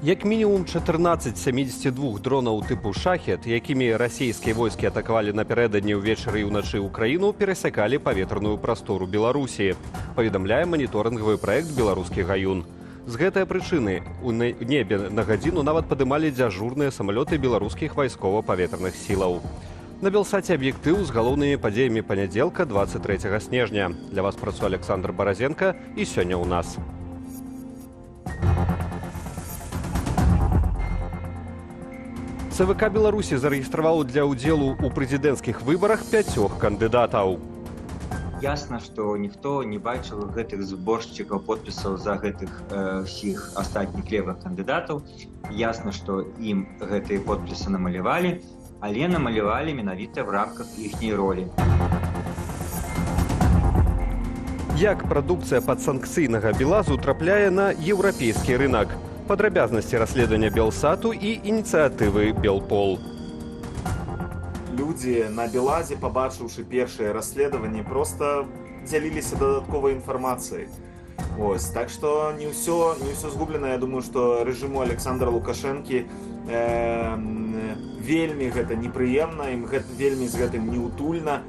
Як мінімум 14 72 дронаў тыпу «Шахет», якімі расійскія войскі атакавалі напярэдадні ўвечары і ўначы ўкраіну, перасякалі паветраную прастору Беларусі, паведамляе маніторынгавы праект «Беларускі гаюн». З гэтай прычыны у небе на гадзіну нават падымалі дзяжурныя самалёты беларускіх вайскова-паветраных сілаў. На Белсаце аб'ектыў з галоўнымі падзеямі панядзелка 23 снежня. Для вас працуе Александр Баразенко, і сёння ў нас. ЦВК Беларусі зарэгістраваў для ўдзелу ў прэзідэнцкіх выбарах 5 кандыдатаў. Ясна, што ніхто не бачыў гэтых зборшчыкаў подпісаў за гэтых ўсіх астатніх левых кандыдатаў. Ясна, што ім гэтыя подпісы намалявалі, але намалявалі менавіта в рамках іхняй ролі. Як прадукцыя падсанкцыйнага Белазу трапляе на еўрапейскі рынак? Падрабязнасці расследавання Белсату і ініцыятывы Белпол. Людзі на Белазе, пабачыўшы першыя расследаванні, проста дзяліліся дадатковай інфармацыяй. Так што не ўсё згублена. Я думаю, што рэжыму Александра Лукашэнкі вельмі гэта непрыемна, ім вельмі з гэтым неутульна.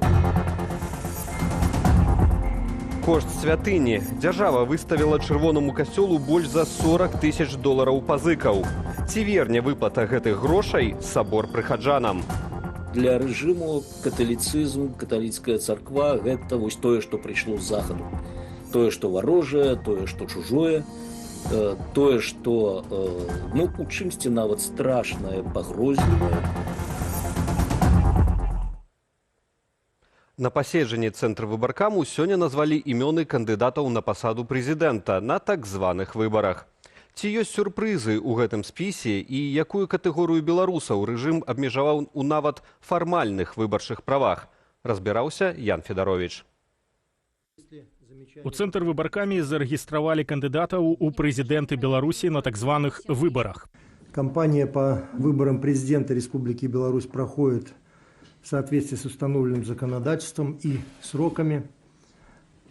Кошт святыні. Дзяржава выставіла чырвонаму касцёлу больш за 40 000 долараў пазыкаў. Ці верне выплата гэтых грошай сабор прыхаджанам? Для рэжыму каталіцызм, каталіцкая царква – гэта вось тое, што прыйшло з захаду. Тое, што варожае, тое, што чужое, тое, што у чымсьці нават страшнае, пагрозлівае. На паседжанні Цэнтра выбаркаму сёння назвалі імёны кандыдатаў на пасаду прэзідэнта на так званых выбарах. Ці ёсць сюрпрызы ў гэтым спісе і якую катэгорыю беларусаў рэжым абмежаваў у нават фармальных выбарчых правах? Разбіраўся Ян Федарович. У Цэнтр выбаркамі зарэгістравалі кандыдатаў у прэзідэнты Беларусі на так званых выбарах. Кампания по выборам президента Республики Беларусь проходит в соответствии с установленным законодательством и сроками,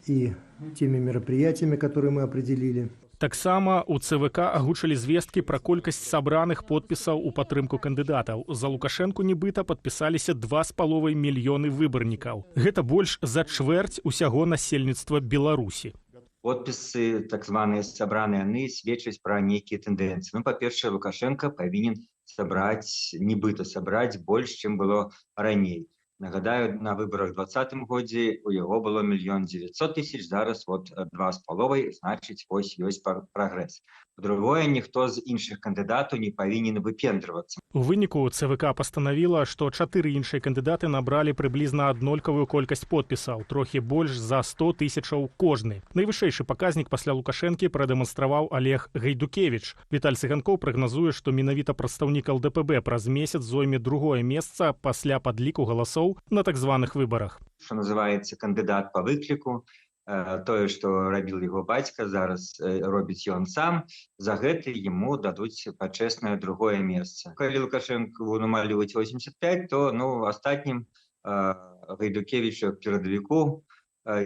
и теми мероприятиями, которые мы определили. Таксама у ЦВК агучылі звесткі пра колькасць сабраных подпісаў у падтрымку кандыдатаў. За Лукашэнку нібыта падпісаліся 2,5 мільёны выбарнікаў. Гэта больш за чвэрць усяго насельніцтва Беларусі. Подпісы, так званыя сабраныя, яны сведчаць пра нейкія тэндэнцыі. Па-першае, Лукашенко павінен нібыта сабраць больш, чым было раней. Нагадаю, на выборах 2020 годзе у яго было 1 900 000, зараз 2,5, значыць, вось ёсць прагрэс. Па-другое, ніхто з іншых кандыдатаў не павінен выпендрывацца. У выніку ЦВК пастанавіла, што 4 іншыя кандыдаты набралі прыблізна аднолькавую колькасць подпісаў, трохі больш за 100 000 кожны. Найвышэйшы паказнік пасля Лукашэнкі прадэманстраваў Олег Гайдукевіч. Віталь Цыганкоў прагназуе, што менавіта прадстаўнік ЛДПБ праз месяц зойме другое месца пасля падліку галасоў на так званых выбарах. Што называецца кандыдат па выкліку, тое, што рабіў яго бацька, зараз робіць ён сам, за гэта яму дадуць пачэснае другое месца. Калі Лукашэнку намалюваць 85, то астатнім Гайдукевічу перадавіку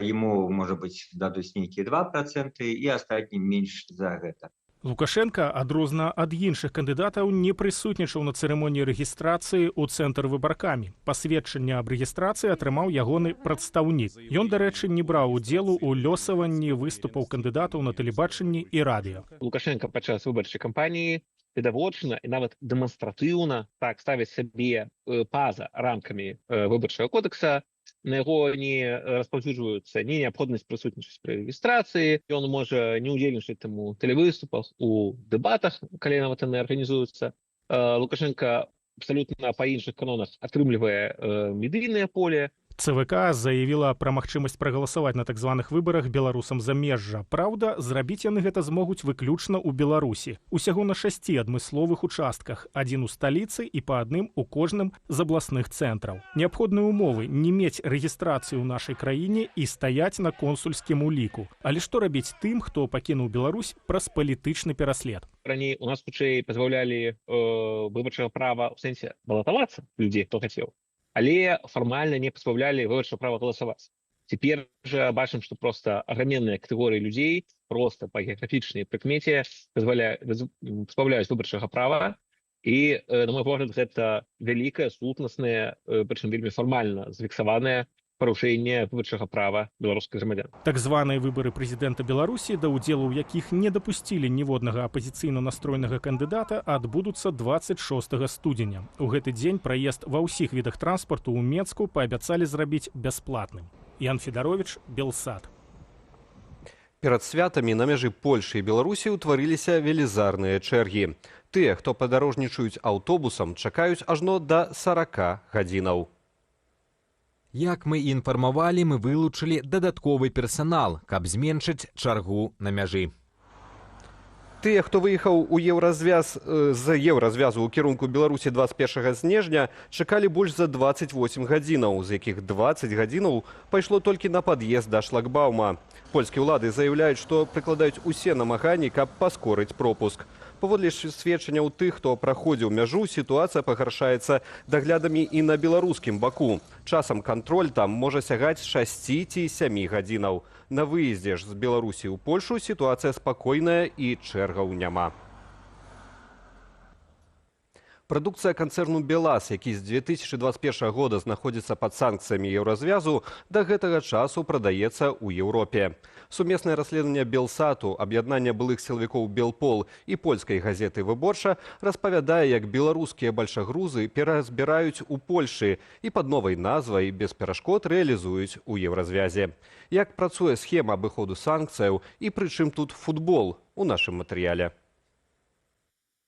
яму, можа быць, дадуць нейкія 2% і астатнім менш за гэта. Лукашенко, адрозна ад іншых кандыдатаў, не прысутнічаў на цырымоніі рэгістрацыі ў Цэнтр выбаркамі. Пасведчанне аб рэгістрацыі атрымаў ягоны прадстаўнік. Ён, дарэчы, не браў удзелу ў лёсаванні выступаў кандыдатаў на тэлебачанні і радыё. Лукашенко падчас выбарчай кампаніі відавочна і нават дэманстратыўна так ставіць сабе па-за рамкамі выбарчага кодекса. На яго не распаўсюджваюцца ні неабходнасць прысутнічаць пры рэгістрацыі, ён можа не ўдзельнічаць там у тэлевыступах, у дэбатах, калі нават яны арганізуюцца. Лукашенко абсалютна па іншых канонах атрымлівае медыйнае поле. ЦВК заявіла пра магчымасць прагаласаваць на так званых выбарах беларусам замежжа. Праўда, зрабіць яны гэта змогуць выключна ў Беларусі. Усяго на 6 адмысловых участках, адзін у сталіцы і па адным у кожным з абласных цэнтраў. Неабходныя умовы не мець рэгістрацыю ў нашай краіне і стаяць на консульскім уліку. Але што рабіць тым, хто пакінуў Беларусь праз палітычны пераслед? Раней у нас хутчэй пазбаўлялі выбарчага права ў сэнсе балатавацца людзей, хто хацеў. Але фармальна не пазбаўлялі выбарчага права галасаваць. Цяпер жа бачым, што проста аграменныя катэгорыі людзей просто па геаграфічнай прыкмеце пазбаўляюць выбарчага права. І, на мой погляд, гэта вялікае, сутнаснае, прычым вельмі фармальна зафіксаванае парушэнне выбарчага права беларускіх грамадзян. Так званыя выбары прэзідэнта Беларусі, да ўдзелу ў якіх не дапусцілі ніводнага апазіцыйна настроенага кандыдата, адбудуцца 26 студзеня. У гэты дзень праезд ва ўсіх відах транспарту ў Мецку паабяцалі зрабіць бясплатным. Ян Федарович, Белсат. Перад святамі на мяжы Польшы і Беларусі ўтварыліся велізарныя чэргі. Тыя, хто падарожнічаюць аўтобусам, чакаюць ажно да 40 гадзінаў. Як мы і інфармавалі, мы вылучылі дадатковы персанал, каб зменшыць чаргу на мяжы. Тыя, хто выехаў з еўразвязу ў кірунку Беларусі 21 снежня, чакалі больш за 28 гадзінаў, з якіх 20 гадзінаў пайшло толькі на пад'езд да шлагбаума. Польскія ўлады заяўляюць, што прыкладаюць усе намаганні, каб паскорыць пропуск. Паводле сведчанняў тых, хто праходзіў мяжу, сітуацыя пагаршаецца даглядамі і на беларускім баку. Часам кантроль там можа сягаць 6 ці 7 гадзінаў. На выездзе ж з Беларусі ў Польшу сітуацыя спакойная і чэргаў няма. Прадукцыя канцэрну «Белаз», які з 2021 года знаходзіцца пад санкцыямі еўразвязу, да гэтага часу прадаецца ў Еўропе. Сумеснае расследаванне Белсату, аб'яднання былых сілавікоў «Белпол» і польскай газеты «Выборча» распавядае, як беларускія бальшагрузы перазбіраюць у Польшы і пад новай назвай без перашкод рэалізуюць у еўразвязе. Як працуе схема абыходу санкцыяў і прычым тут футбол у нашым матэрыяле.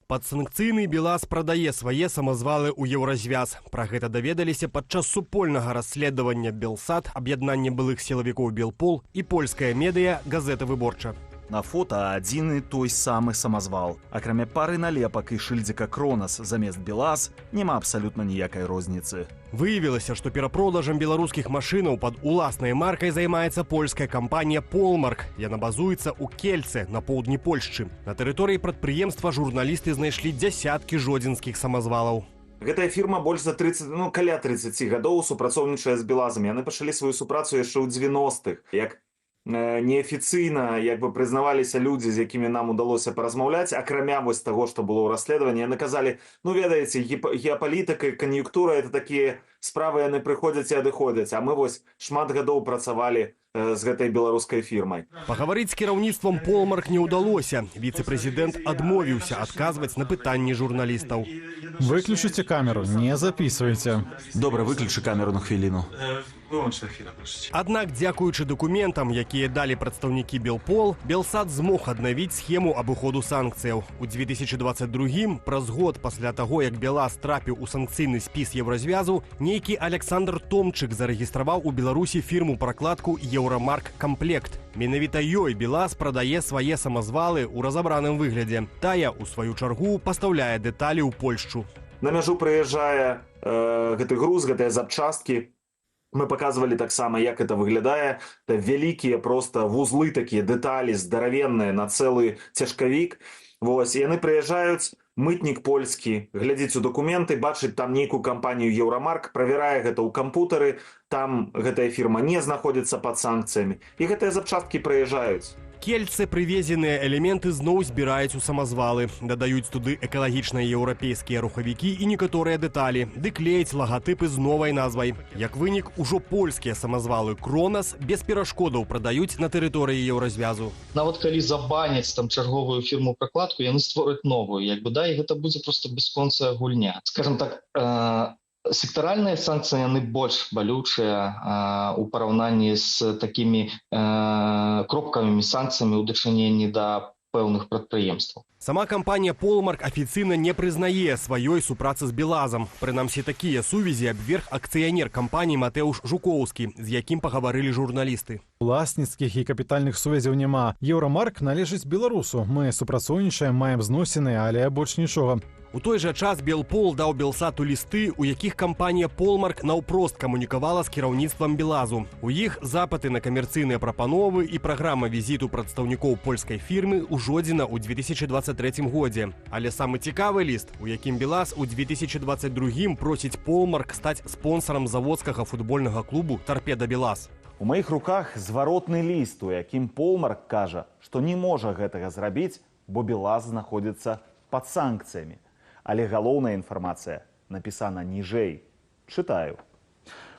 Падсанкцыйны «Белаз» прадае свае самазвалы ў еўразвяз. Пра гэта даведаліся падчас супольнага расследавання «Белсат», аб'яднання былых сілавікоў «Белпол» і польская медыя газета «Выборча». На фото адзін і той самы самазвал. Акрамя пары налепак і шыльдзіка «Кронас» замест «Белаз» няма абсалютна ніякай розніцы. Выявілася, што перапродажам беларускіх машынаў пад уласнай маркай займаецца польская кампанія «Полмарк». Яна базуецца ў Кельце, на поўдні Польшчы. На тэрыторыі прадпрыемства журналісты знайшлі дзясяткі жодзінскіх самазвалаў. Гэтая фірма больш за 30, каля 30 гадоў супрацоўнічае з «Белазам». Яны пачалі сваю супрацу яшчэ ў 90-х. Як неафіцыйна прызнаваліся людзі, з якімі нам удалося паразмаўляць, акрамя вось таго, што было ў расследаванні, яны казалі, ведаеце, геапалітыка і кан'юнктура – это такія справы, яны прыходзяць і адыходзяць, а мы вось шмат гадоў працавалі з гэтай беларускай фірмай. Пагаварыць з кіраўніцтвам «Полмарк» не ўдалося. Віцэ-прэзідэнт адмовіўся адказваць на пытанні журналістаў. Выключыце камеру, не записывайте. Добра, выключы камеру на хвіліну. Аднак, дзякуючы дакументам, якія далі прадстаўнікі «Белпол», «Белсат» змог аднавіць схему абыходу санкцыяў. У 2022-м, праз год пасля таго, як «Белаз» трапіў у санкцыйны спіс еўразвязу, нейкі Александр Томчык зарэгістраваў у Беларусі фірму-пракладку «Еўрамарк Камплект». Менавіта ёй «Белаз» прадае свае самазвалы ў разабраным выглядзе. Тая, у сваю чаргу, пастаўляе дэталі ў Польшчу. На мяжу прыязджае гэты груз, гэтыя запчасткі. Мы паказвалі таксама, як это выглядае. Это вялікія проста вузлы, такія дэталі здаравенныя на цэлы цяжкавік. Вось, яны прыязджаюць, мытнік польскі глядзіць у дакументы, бачыць там нейкую кампанію «Еўрамарк», правярае гэта ў кампутары, там гэтая фірма не знаходзіцца пад санкцыямі. І гэтыя запчасткі прыязджаюць. Кельце прывезеныя элементы зноў збіраюць у самазвалы. Дадаюць туды экалагічныя еўрапейскія рухавікі і некаторыя дэталі, ды клеяць лагатыпы з новай назвай. Як вынік, ужо польскія самазвалы «Кронас» без перашкодаў прадаюць на тэрыторыі еўразвязу. Нават калі забаняць там чарговую фірму-пракладку, яны створаць новую. І гэта будзе проста бясконцая гульня. Скажем так, сектаральныя санкцыі, яны больш балючыя у параўнанні з такімі кропкавымі санкцыямі ў дачыненні да пэўных прадпрыемстваў. Сама кампанія «Полмарк» афіцыйна не прызнае сваёй супрацы з «Белазам». Прынамсі, такія сувязі абверг акцыянер кампаніі Матэуш Жукоўскі, з якім пагаварылі журналісты. Уласніцкіх і капітальных сувязяў няма. «Еўрамарк» належыць беларусу. Мы супрацоўнічаем, маем зносіны, але больш нічога. У той жа час «Белпол» даў «Белсату» лісты, у якіх кампанія «Полмарк» наўпрост камунікавала з кіраўніцтвам «Белазу». У іх запыты на камерцыйныя прапановы і праграма візіту прадстаўнікоў польскай фірмы ужодзена ў 2023 годзе. Але самы цікавы ліст, у якім «Белаз» у 2022 просіць «Полмарк» стаць спонсарам заводскага футбольнага клубу «Торпеда Белаз». У маіх руках зваротны ліст, у якім Полмарк кажа, што не можа гэтага зрабіць, бо БелАЗ знаходзіцца пад санкцыямі. Але галоўная інфармацыя напісана ніжэй. Чытаю.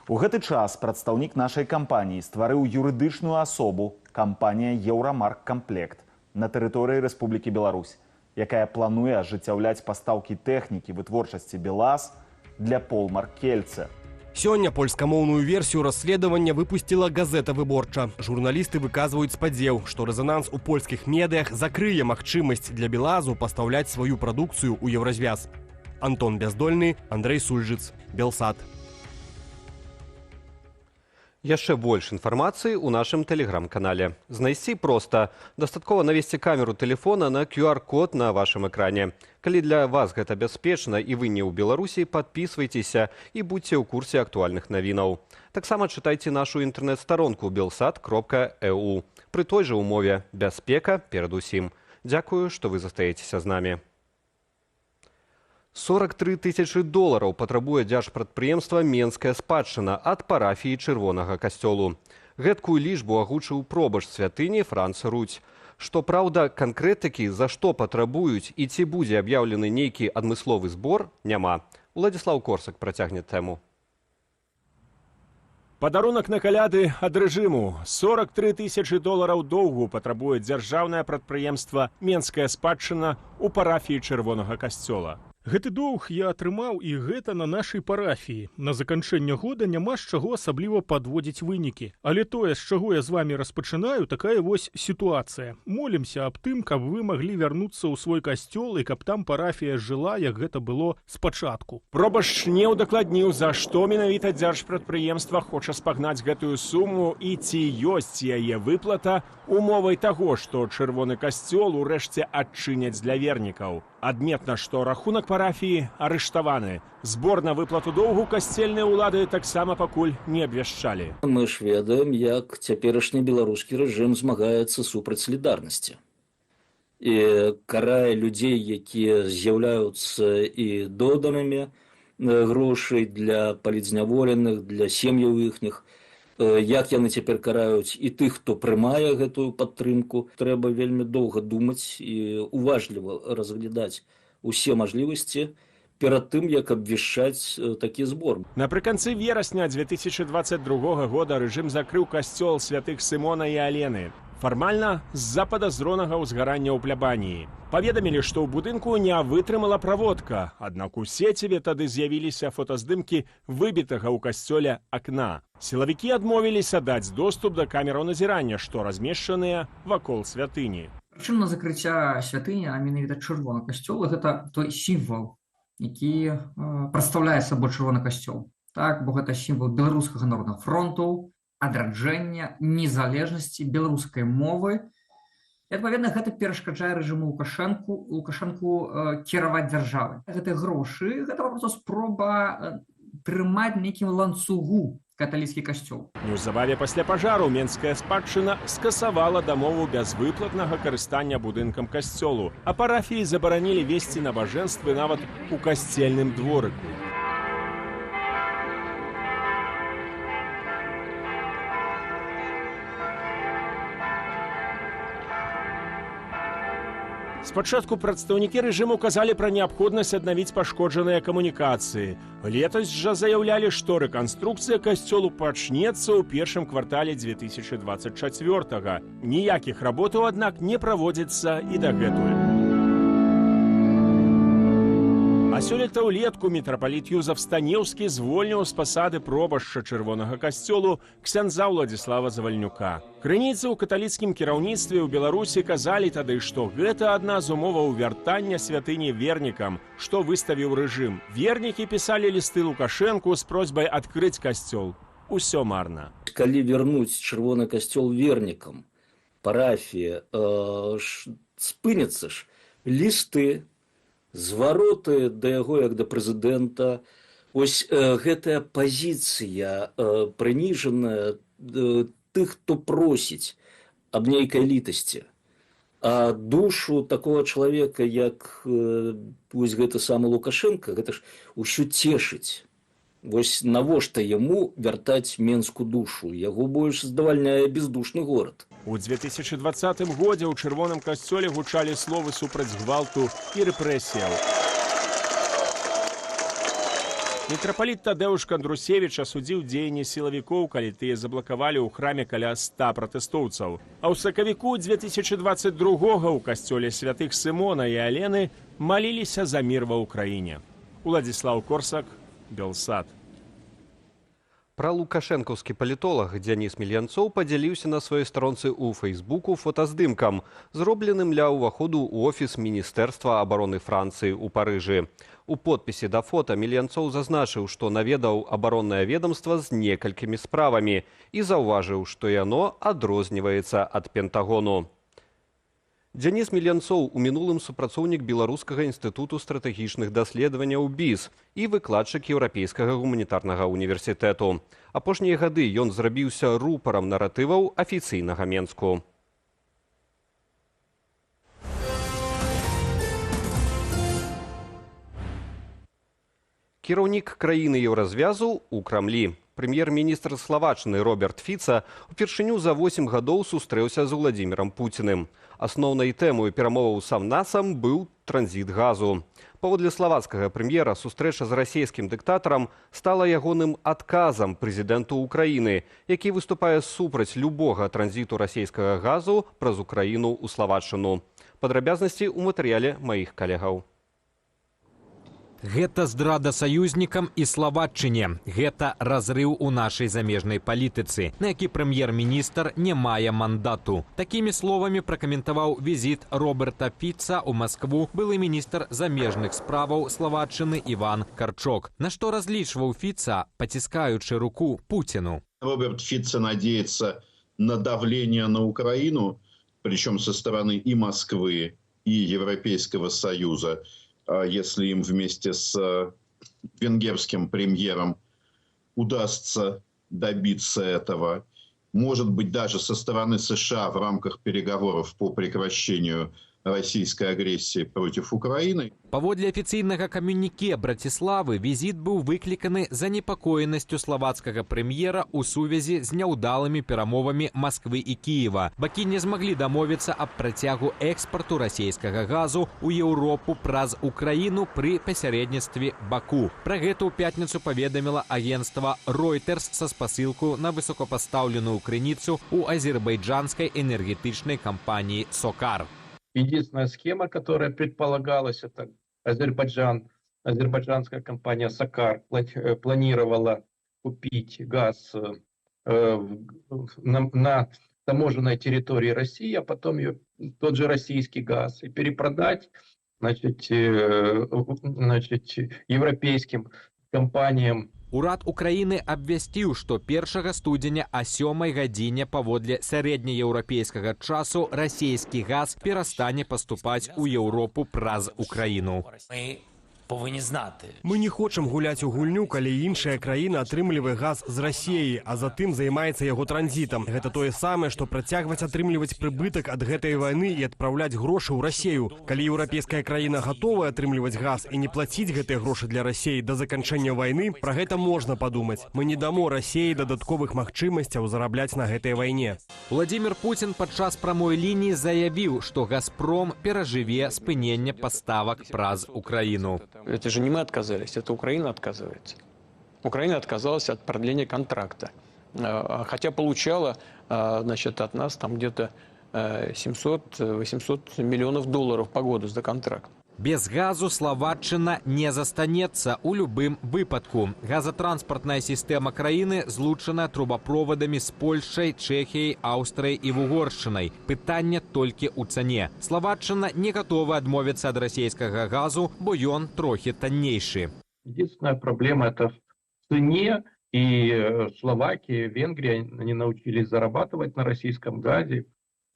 У гэты час прадстаўнік нашай кампаніі стварыў юрыдычную асобу кампанія «Еўрамарк Камплект» на тэрыторыі Рэспублікі Беларусь, якая плануе ажыццяўляць пастаўкі тэхнікі вытворчасці БелАЗ для Полмарк Кельце. Сёння польскамоўную версію расследавання выпусціла газета «Выборча». Журналісты выказваюць спадзеў, што рэзананс у польскіх медыях закрые магчымасць для БелАЗу пастаўляць сваю прадукцыю ў Еўразвяз. Антон Бяздольны, Андрей Сульжыц, Белсат. Яшчэ больш інфармацыі ў нашым тэлеграм-канале. Знайсці проста. Дастаткова навесці камеру тэлефона на QR-код на вашым экране. Калі для вас гэта бяспечна і вы не ў Беларусі, падпісвайцеся і будзьце ў курсе актуальных навінаў. Таксама чытайце нашу інтэрнэт-старонку belsat.eu. Пры той жа ўмове бяспека перадусім. Дзякую, што вы застаецеся з намі. 43 тысячы долараў патрабуе дзяржпрадпрыемства «Менская спадчына» ад парафіі Чырвонага касцёлу. Гэткую лічбу агучыў пробашч святыні Франц Руць. Што праўда, канкрэтыкі, за што патрабуюць і ці будзе аб'яўлены нейкі адмысловы збор, няма. Уладзіслаў Корсак працягне тэму. Падарунак на каляды ад рэжыму. 43 тысячы долараў доўгу патрабуе дзяржаўнае прадпрыемства «Менская спадчына» у парафіі Чырвонага касцёла. Гэты доўг я атрымаў, і гэта на нашай парафіі. На заканчэнне года няма з чаго асабліва падводзіць вынікі. Але тое, з чаго я з вамі распачынаю, такая вось сітуацыя. Молімся аб тым, каб вы маглі вярнуцца ў свой касцёл і каб там парафія жыла, як гэта было спачатку. Пробашч не ўдакладніў, за што менавіта дзяржпрадпрыемства хоча спагнаць гэтую суму і ці ёсць яе выплата умовай таго, што Чырвоны касцёл урэшце адчыняць для вернікаў. Адметна, што рахунак парафіі арыштаваны. Збор на выплату доўгу касцельныя ўлады таксама пакуль не абвяшчалі. Мы ж ведаем, як цяперашні беларускі рэжым змагаецца супраць салідарнасці. І карае людзей, якія з'яўляюцца і додарамі грошай для палітзняволеных, для сем'яў іхніх. Як яны цяпер караюць і тых, хто прымае гэтую падтрымку. Трэба вельмі доўга думаць і уважліва разглядаць усе мажлівасці перад тым, як абвяшчаць такі збор. Напрыканцы верасня 2022 года рэжым закрыў касцёл святых Сымона і Алены. Фармальна з-за падазронага ўзгарання ў плябаніі. Паведамілі, што ў будынку не вытрымала праводка, аднак у сеціве тады з'явіліся фотаздымкі выбітага ў касцёле акна. Сілавікі адмовіліся даць доступ да камераў назірання, што размешчаныя вакол святыні. Прычына закрыцця святыні, а менавіта Чырвонага касцёла, гэта той сімвал, які прадстаўляе сабой Чырвоны касцёл. Так, бо гэта сімвал беларускага народнага фронту, адраджэння, незалежнасці, беларускай мовы. І, адпаведна, гэта перашкаджае рэжыму Лукашэнку кіраваць дзяржавай. Гэтыя грошы, гэта проста спроба трымаць нейкім ланцугу каталіцкі касцёл. Неўзабаве пасля пажару Менская спадчына скасавала дамову бязвыплатнага карыстання будынкам касцёлу, а парафіі забаранілі весці набажэнствы нават у касцельным дворыку. Спачатку прадстаўнікі рэжыму казалі пра неабходнасць аднавіць пашкоджаныя камунікацыі. Летась жа заяўлялі, што рэканструкцыя касцёлу пачнецца ў першым квартале 2024-га. Ніякіх работаў, аднак, не праводзіцца і дагэтуль. А сёлета ўлетку мітрапаліт Юзаф Станеўскі звольніў з пасады пробашча Чырвонага касцёлу ксяндза Уладзіслава Завальнюка. Крыніцы ў каталіцкім кіраўніцтве ў Беларусі казалі тады, што гэта адна з умоваў вяртання святыні вернікам, што выставіў рэжым. Вернікі пісалі лісты Лукашэнку з просьбай адкрыць касцёл. Усё марна. Калі вярнуць Чырвоны касцёл вернікам, парафія спыняцца ж лісты, звароты да яго як да прэзідэнта. Ось гэтая пазіцыя прыніжаная тых, хто просіць аб нейкай літасці. А душу такого чалавека, як вось гэты самы Лукашенко, гэта ж усё цешыць. Вось навошта яму вяртаць менскую душу? Яго больш здавальняе бездушны горад. У 2020 годзе ў чырвоным касцёле гучалі словы супраць гвалту і рэпрэсіяў. Мітрапаліт Тадэуш Кандрусевіч асудзіў дзеянні сілавікоў, калі тыя заблакавалі ў храме каля 100 пратэстоўцаў. А ў сакавіку 2022 ў касцёле святых Сымона і Алены маліліся за мір ва ўкраіне. Уладзіслаў Корсак, Белсад. Пра лукашэнкаўскі палітолог Дзяніс Мільянцоў падзяліўся на сваёй старонцы ў Фэйсбуку фотаздымкам, зробленым ля ўваходу ў офіс Міністэрства абароны Францыі ў Парыжы. У подпісе да фота Мільянцоў зазначыў, што наведаў абароннае ведомства з некалькімі справамі і заўважыў, што яно адрозніваецца ад Пентагону. Дзяніс Мільянцоў у мінулым супрацоўнік Беларускага інстытуту стратэгічных даследаванняў БІС і выкладчык Еўрапейскага гуманітарнага універсітэту. Апошнія гады ён зрабіўся рупарам наратываў афіцыйнага Менску. Кіраўнік краіны еўразвязу ў Крамлі. Прэм'ер-міністр Славаччыны Роберт Фіца упершыню за 8 гадоў сустрэўся з Уладзімірам Пуціным. Асноўнай тэмай перамоваў з Самнасам быў транзіт газу. Паводле славацкага прэм'ера, сустрэча з расійскім дыктатарам стала ягоным адказам прэзідэнту Ўкраіны, які выступае супраць любога транзіту расійскага газу праз Украіну ў Славаччыну. Падрабязнасці ў матэрыяле маіх калегаў. Гэта здрада саюзнікам і Славаччыне. Гэта разрыў у нашай замежнай палітыцы, на які прэм'ер-міністр не мае мандату. Такімі словамі пракаментаваў візіт Роберта Фіца ў Маскву былы міністр замежных справаў Славаччыны Іван Карчок. На што разлічваў Фіца, паціскаючы руку Путіну. Роберт Фіца надеется на давление на Украину, причем со стороны и Москвы, и Европейского Союза, если им вместе с венгерским премьером удастся добиться этого. Может быть, даже со стороны США в рамках переговоров по прекращению российской агрессии против Украины. Паводле афіцыйнага камюніке Браціславы візіт быў выкліканы занепакоенасцю славацкага прэм'ера ў сувязі з няўдалымі перамовамі Масквы і Кіева. Бакі не змаглі дамовіцца аб працягу экспарту расійскага газу ў Еўропу праз Украіну пры пасярэдніцтве Баку. Пра гэта ў пятніцу паведаміла агенцтва Reuters са спасылку на высокапастаўленую крыніцу ў азербайджанскай энергетычнай кампаніі «Сокар». Единственная схема, которая предполагалась, это азербайджанская компания «Сокар» планировала купить газ на таможенной территории России, а потом тот же российский газ и перепродать европейским компаниям. Урад Украіны абвясціў, што 1 студзеня о 7 гадзіне паводле сярэднееўрапейскага часу расійскі газ перастане паступаць у Еўропу праз Украіну. Повинні знати. Мы не хочам гуляць у гульню, калі іншая краіна атрымлівае газ з Расіі, а затым займаецца яго транзітам. Гэта тое самае, што працягваць атрымліваць прыбытак ад гэтай вайны і адпраўляць грошы ў Расію. Калі еўрапейская краіна гатовая атрымліваць газ і не плаціць гэтыя грошы для Расіі да заканчэння вайны, пра гэта можна падумаць. Мы не дамо Расіі дадатковых магчымасцяў зарабляць на гэтай вайне. Владимир Путин падчас прамой лініі заявіў, што «Газпром» перажыве спыненне паставак праз Украіну. Это же не мы отказались, это Украина отказывается. Украина отказалась от продления контракта. Хотя получала, от нас там где-то 700-800 миллионов долларов по году за контракт. Без газу Славаччына не застанецца ў любым выпадку. Газатранспартная сістэма краіны злучана трубапровадамі з Польшчай, Чэхіяй, Аўстрыяй і Вугоршчынай. Пытанне толькі ў цане. Славаччына не гатова адмовіцца ад расійскага газу, бо ён трохі таннейшы. Единственная проблема это в цене, и Словакия, Венгрия, они научились зарабатывать на российском газе,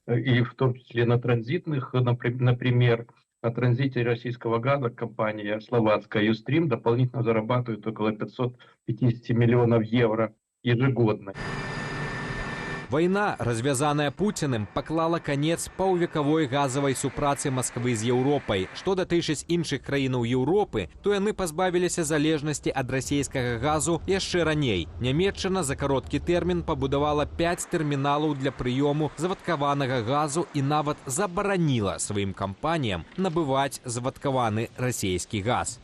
и в том числе на транзитных, например, на транзите российского газа компания словацкая «Юстрим» дополнительно зарабатывает около 550 миллионов евро ежегодно. Вайна, развязаная Пуціным, паклала канец паўвекавой газавай супрацы Масквы з Еўропай. Што датычыць іншых краінаў Еўропы, то яны пазбавіліся залежнасці ад расійскага газу яшчэ раней. Нямецчына за кароткі тэрмін пабудавала 5 тэрміналаў для прыёму завадкаванага газу і нават забараніла сваім кампаніям набываць завадкаваны расійскі газ.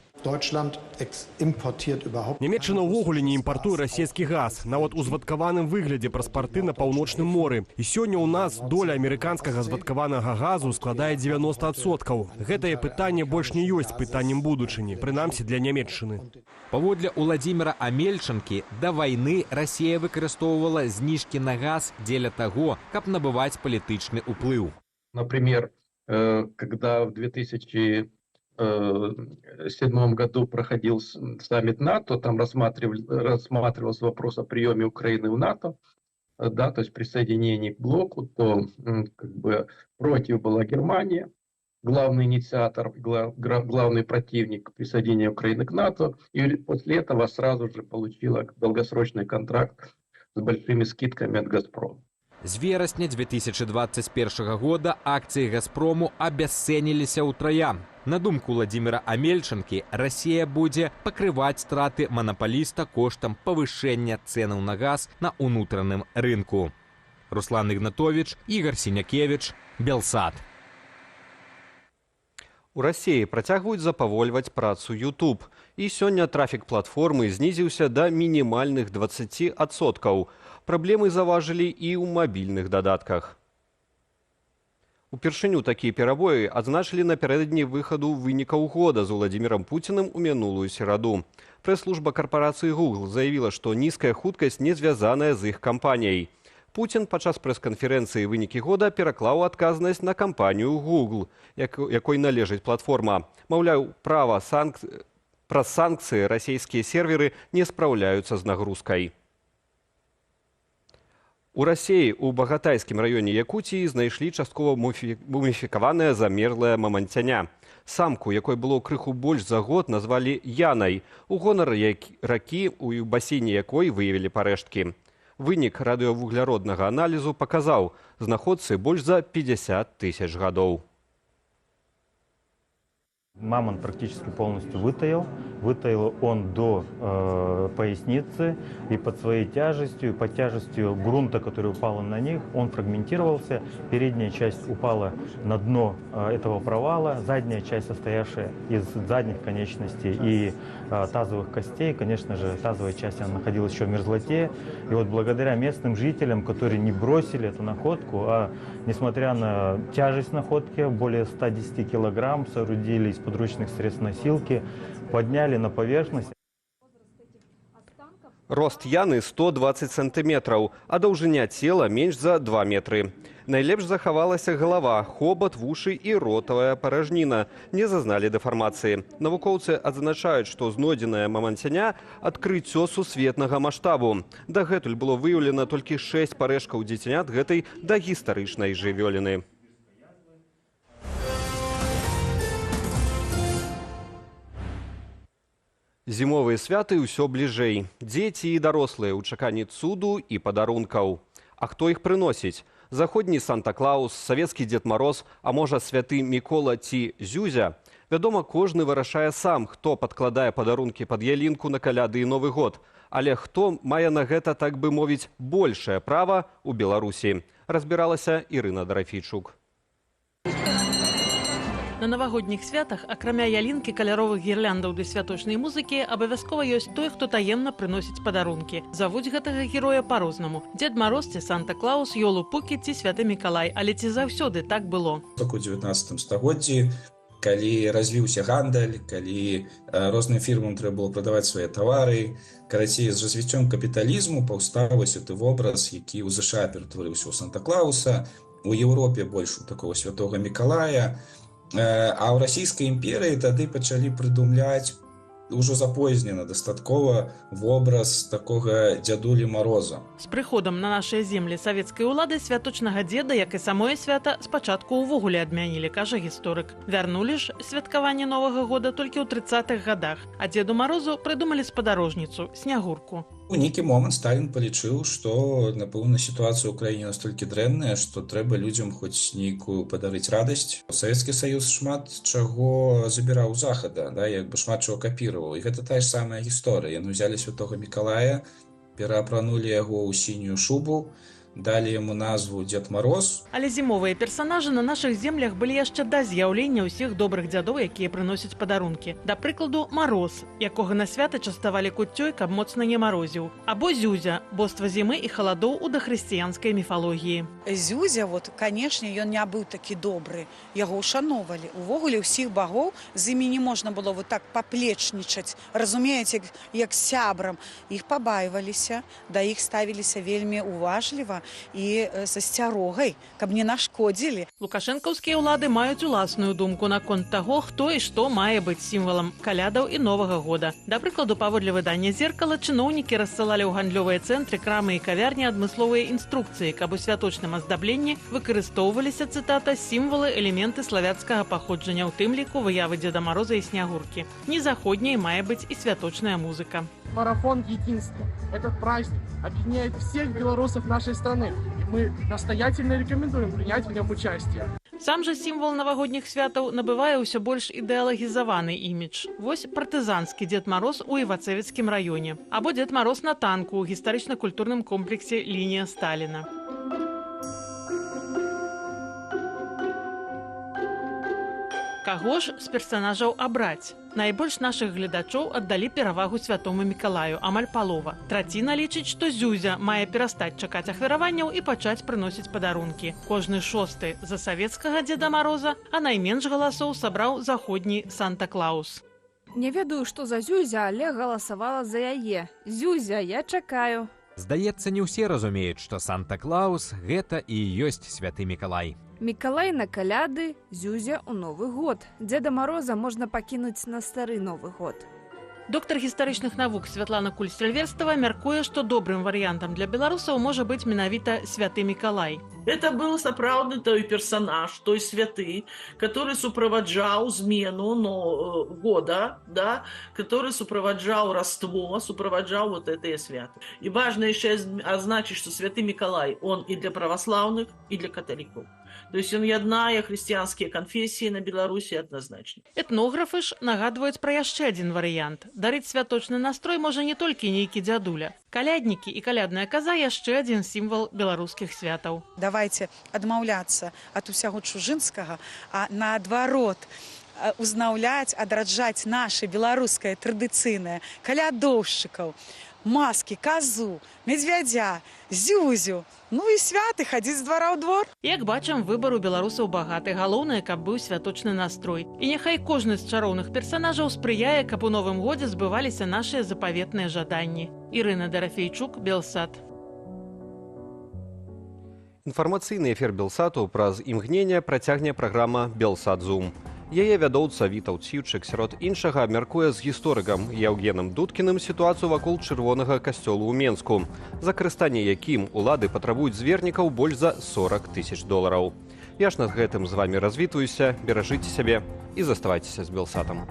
Нямецчына ўвогуле не імпартуе расійскі газ, нават у звадкаваным выглядзе праз парты на паўночным моры. І сёння ў нас доля амерыканскага звадкаванага газу складае 90%. Гэтае пытанне больш не ёсць пытаннем будучыні, прынамсі для Нямецчыны. Паводле Уладзіміра Амельчанкі, да вайны Расія выкарыстоўвала зніжкі на газ дзеля таго, каб набываць палітычны ўплыў. Например, когда в 2007 году проходил саммит НАТО, там рассматривался вопрос о приеме Украины в НАТО, да, то есть присоединении к блоку, то как бы против была Германия, главный инициатор, главный противник присоединения Украины к НАТО, и после этого сразу же получила долгосрочный контракт с большими скидками от «Газпрома». З верасня 2021 года акцыі «Газпрому» абясцэніліся ўтрая. На думку Уладзіміра Амельчанкі, Расія будзе пакрываць страты манапаліста коштам павышэння цэнаў на газ на ўнутраным рынку. Руслан Ігнатовіч, Ігор Сінякевіч, Белсат. У Расіі працягваюць запавольваць працу YouTube. І сёння трафік платформы знізіўся да мінімальных 20%. Праблемы заважылі і ў мабільных дадатках. Упершыню такія перабоі адзначылі напярэдадні выхаду вынікаў года з Уладзімірам Пуціным у мінулую сераду. Прэс-служба карпорацыі Google заявіла, што нізкая хуткасць не звязаная з іх кампаніяй. Пуцін падчас прэс-канферэнцыі вынікі года пераклаў адказнасць на кампанію Google, якой належыць платформа. Маўляў, праз санкцыі расійскія серверы не спраўляюцца з нагрузкай. У Расіі ў Багатайскім раёне Якуціі знайшлі часткова муміфікаванае замерлае маманцяня. Самку, якой было крыху больш за год, назвалі Янай, у гонар ракі, у басейне якой выявілі парэшткі. Вынік радыёвугляроднага аналізу паказаў, знаходцы больш за 50 000 гадоў. Мамонт практически полностью вытаял. Вытаял он до поясницы, и под своей тяжестью, под тяжестью грунта, который упал на них, он фрагментировался. Передняя часть упала на дно этого провала, задняя часть, состоявшая из задних конечностей и тазовых костей, конечно же, тазовая часть она находилась еще в мерзлоте. И вот благодаря местным жителям, которые не бросили эту находку, а несмотря на тяжесть находки, более 110 килограмм, соорудили из подручных средств носилки, подняли на поверхность. Рост Яны 120 сантиметраў, а даўжыня цела менш за 2 метры. Найлепш захавалася галава, хобат, вушы і ротавая паражніна. Не зазналі дэфармацыі. Навукоўцы адзначаюць, што знойдзенае маманцяня адкрыццё сусветнага маштабу. Дагэтуль было выяўлена толькі 6 парэшкаў дзіцянят гэтай дагістарычнай жывёліны. Зімовыя святы ўсё бліжэй. Дзеці і дарослыя ў чаканні цуду і падарункаў. А хто іх прыносіць? Заходні Санта-Клаус, савецкі Дзед Мароз, а можа святы Мікола ці Зюзя? Вядома, кожны вырашае сам, хто падкладае падарункі пад ялінку на каляды і Новы год. Але хто мае на гэта, так бы мовіць, большае права ў Беларусі? Разбіралася Ірына Дарафійчук. На навагодніх святах, акрамя ялінкі, каляровых гірляндаў ды святочнай музыкі, абавязкова ёсць той, хто таемна прыносіць падарункі. Завуць гэтага героя па-рознаму. Дзед Мароз ці Санта-Клаус, Ёлу-Пукі ці Святы Мікалай. Але ці заўсёды так было? У 19 стагоддзі, калі развіўся гандаль, калі розным фірмам трэба было прадаваць свае тавары, карацей, з развіццём капіталізму паўстаў вось гэты вобраз, які ў ЗША ператварыўся ў Санта-Клауса, у Еўропе больш у такого святога Мікалая. А ў расійскай імперыі тады пачалі прыдумляць ўжо запознена дастаткова вобраз такога дзядулі Мароза. З прыходам на нашыя землі савецкай улады святочнага дзеда, як і самое свята, спачатку ўвогуле адмянілі, кажа гісторык. Вярнулі ж святкаванне Новага года толькі ў 30-х гадах, а Дзеду Марозу прыдумалі спадарожніцу, снягурку. У нейкі момант Сталін палічыў, што, напэўна, сітуацыя ў краіне настолькі дрэнная, што трэба людзям хоць нейкую падарыць радасць. Савецкі Саюз шмат чаго забіраў з захада, да, як бы шмат чаго капіраваў. І гэта тая ж самая гісторыя. Яны ўзялі Святога Мікалая, пераапранулі яго ў сінюю шубу, далі яму назву Дзед Мароз. Але зімовыя персанажы на нашых землях былі яшчэ да з'яўлення ўсіх добрых дзядоў, якія прыносяць падарункі. Да прыкладу, Мароз, якога на свята частавалі куццёй, каб моцна не марозіў. Або Зюзя, боства зімы і халадоў у дахрысціянскай міфалогіі. Зюзя, канешне, ён не быў такі добры. Яго ўшаноўвалі. Увогуле ўсіх багоў з імі не можна было так паплечнічаць. Разумееце, як сябрам. Іх пабаиваліся, да іх ставіліся вельмі уважліва і са сцярогай, каб не нашкодзілі. Лукашэнкаўскія ўлады маюць уласную думку наконт таго, хто і што мае быць сімвалам калядаў і Новага года. Да прыкладу, паводле выдання «Зеркала», чыноўнікі рассылалі ў гандлёвыя цэнтры, крамы і кавярні адмысловыя інструкцыі, каб у святочным аздабленні выкарыстоўваліся, цытата, сімвалы, элементы славяцкага паходжання, у тым ліку выявы Дзеда Мароза і Снягуркі. Не заходняй мае быць і святочная музыка. Марафон единства. Этот праздник объединяет всех белорусов нашей страны. Мы настоятельно рекомендуем принять в нем участие. Сам жа сімвал навагодніх святаў набывае ўсё больш ідэалагізаваны імідж. Вось партызанскі Дзед Мароз у Івацэвіцкім раёне. Або Дзед Мароз на танку ў гістарычна-культурным комплексе «Лінія Сталіна». Каго ж з персанажаў абраць? Найбольш нашых гледачоў аддалі перавагу Святому Мікалаю, амаль палова. Траціна лічыць, што Зюзя мае перастаць чакаць ахвяраванняў і пачаць прыносіць падарункі. Кожны шосты за савецкага Дзеда Мароза, а найменш галасоў сабраў заходні Санта-Клаус. Не ведаю, што за Зюзя, але галасавала за яе. Зюзя, я чакаю. Здаецца, не ўсе разумеюць, што Санта-Клаус – гэта і ёсць Святы Мікалай. Мікалай на каляды, Зюзя ў Новы год. Дзеда Мароза можна пакінуць на стары Новы год. Доктар гістарычных навук Святлана Куль-Сільверстава мяркуе, што добрым варыянтам для беларусаў можа быць менавіта Святы Мікалай. Это был сапраўдны той персонаж, той святы, который суправаджаў змену года, да, который суправаджаў раство, суправаджаў вот этыя святы. И важно еще означить, что Святы Миколай, он и для православных, и для католиков. То есть он яднае хрысціянскія канфесіі на Беларусі адназначна. Этнографы ж нагадваюць пра яшчэ адзін варыянт. Дарыць святочны настрой можа не толькі нейкі дзядуля. Каляднікі і калядная каза яшчэ адзін сімвал беларускіх святаў. Давайте адмаўляцца ад усяго чужынскага, а наадварот узнаўляць, адраджаць наша беларускае традыцыйнае калядоўшчыкаў, маскі, казу, медвядзя, зюзю. Ну і святы хадзіць з двара ў двор. Як бачым, выбар у беларусаў багаты. Галоўнае, каб быў святочны настрой. І няхай кожны з чароўных персанажаў спрыяе, каб у новым годзе збываліся нашыя запаветныя жаданні. Ірына Дарафейчук, Белсат. Інфармацыйны эфір Белсату праз імгненне працягне праграма «Белсат Зум». Яе вядоўца Вітаў Ціўчык сярод іншага абмяркуе з гісторыкам Яўгенам Дудкіным сітуацыю вакол чырвонага касцёла ў Менску, за карыстанне якім улады патрабуюць з вернікаў больш за 40 000 $. Я ж над гэтым з вамі развітваюся, беражыце сябе і заставайцеся з Белсатам.